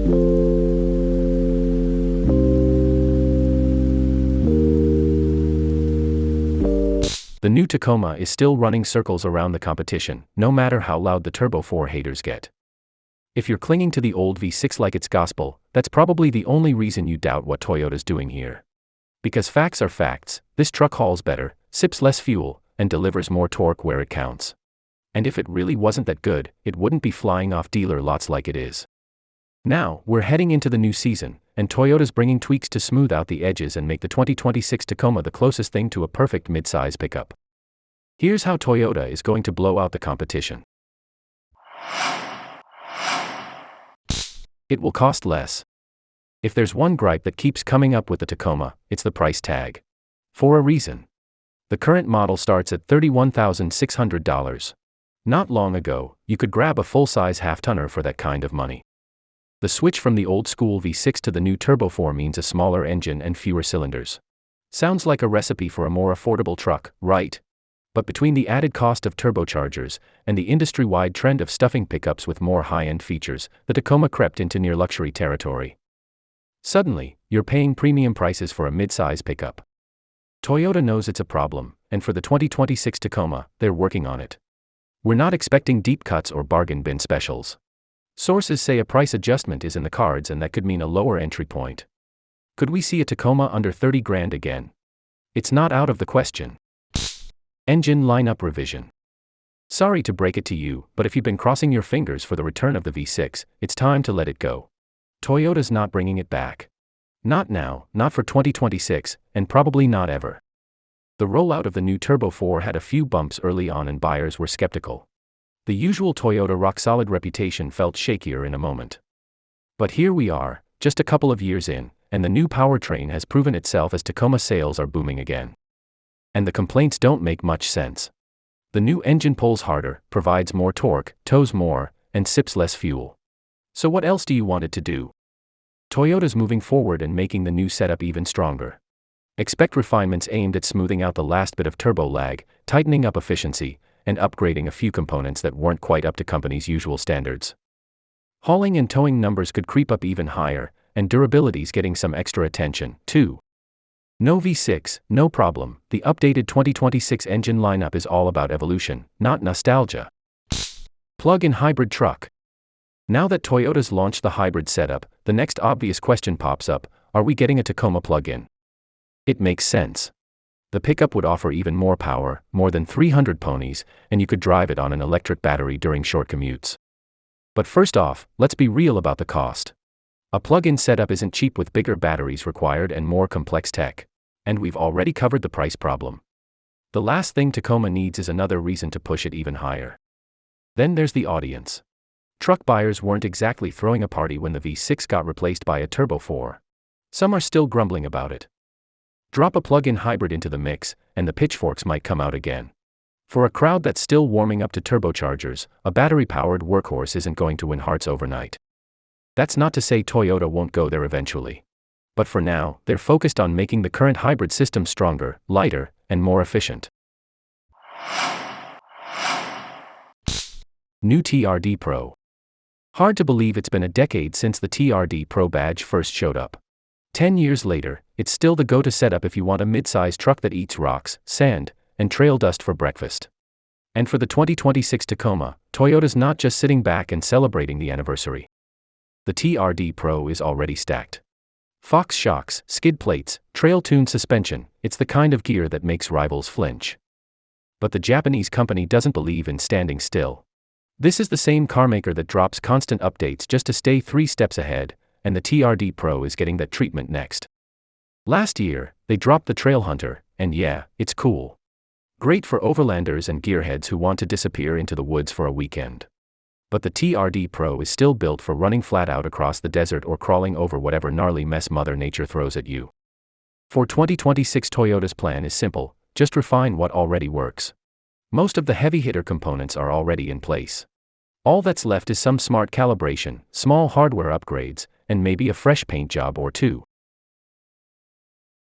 The new Tacoma is still running circles around the competition, no matter how loud the Turbo 4 haters get. If you're clinging to the old V6 like it's gospel, that's probably the only reason you doubt what Toyota's doing here. Because facts are facts, this truck hauls better, sips less fuel, and delivers more torque where it counts. And if it really wasn't that good, it wouldn't be flying off dealer lots like it is. Now, we're heading into the new season, and Toyota's bringing tweaks to smooth out the edges and make the 2026 Tacoma the closest thing to a perfect midsize pickup. Here's how Toyota is going to blow out the competition. It will cost less. If there's one gripe that keeps coming up with the Tacoma, it's the price tag. For a reason. The current model starts at $31,600. Not long ago, you could grab a full-size half-tonner for that kind of money. The switch from the old-school V6 to the new Turbo 4 means a smaller engine and fewer cylinders. Sounds like a recipe for a more affordable truck, right? But between the added cost of turbochargers and the industry-wide trend of stuffing pickups with more high-end features, the Tacoma crept into near-luxury territory. Suddenly, you're paying premium prices for a mid-size pickup. Toyota knows it's a problem, and for the 2026 Tacoma, they're working on it. We're not expecting deep cuts or bargain bin specials. Sources say a price adjustment is in the cards, and that could mean a lower entry point. Could we see a Tacoma under 30 grand again? It's not out of the question. Engine lineup revision. Sorry to break it to you, but if you've been crossing your fingers for the return of the V6, it's time to let it go. Toyota's not bringing it back. Not now, not for 2026, and probably not ever. The rollout of the new Turbo 4 had a few bumps early on and buyers were skeptical. The usual Toyota rock-solid reputation felt shakier in a moment. But here we are, just a couple of years in, and the new powertrain has proven itself as Tacoma sales are booming again. And the complaints don't make much sense. The new engine pulls harder, provides more torque, tows more, and sips less fuel. So what else do you want it to do? Toyota's moving forward and making the new setup even stronger. Expect refinements aimed at smoothing out the last bit of turbo lag, tightening up efficiency, and upgrading a few components that weren't quite up to company's usual standards. Hauling and towing numbers could creep up even higher, and durability's getting some extra attention, too. No V6, no problem. The updated 2026 engine lineup is all about evolution, not nostalgia. Plug-in hybrid truck. Now that Toyota's launched the hybrid setup, the next obvious question pops up: are we getting a Tacoma plug-in? It makes sense. The pickup would offer even more power, more than 300 ponies, and you could drive it on an electric battery during short commutes. But first off, let's be real about the cost. A plug-in setup isn't cheap with bigger batteries required and more complex tech. And we've already covered the price problem. The last thing Tacoma needs is another reason to push it even higher. Then there's the audience. Truck buyers weren't exactly throwing a party when the V6 got replaced by a Turbo 4. Some are still grumbling about it. Drop a plug-in hybrid into the mix, and the pitchforks might come out again. For a crowd that's still warming up to turbochargers, a battery-powered workhorse isn't going to win hearts overnight. That's not to say Toyota won't go there eventually. But for now, they're focused on making the current hybrid system stronger, lighter, and more efficient. New TRD Pro. Hard to believe it's been a decade since the TRD Pro badge first showed up. 10 years later, it's still the go-to setup if you want a mid-size truck that eats rocks, sand, and trail dust for breakfast. And for the 2026 Tacoma, Toyota's not just sitting back and celebrating the anniversary. The TRD Pro is already stacked. Fox shocks, skid plates, trail-tuned suspension, it's the kind of gear that makes rivals flinch. But the Japanese company doesn't believe in standing still. This is the same carmaker that drops constant updates just to stay 3 steps ahead, and the TRD Pro is getting that treatment next. Last year, they dropped the Trailhunter, and yeah, it's cool. Great for overlanders and gearheads who want to disappear into the woods for a weekend. But the TRD Pro is still built for running flat out across the desert or crawling over whatever gnarly mess Mother Nature throws at you. For 2026, Toyota's plan is simple: just refine what already works. Most of the heavy-hitter components are already in place. All that's left is some smart calibration, small hardware upgrades, and maybe a fresh paint job or two.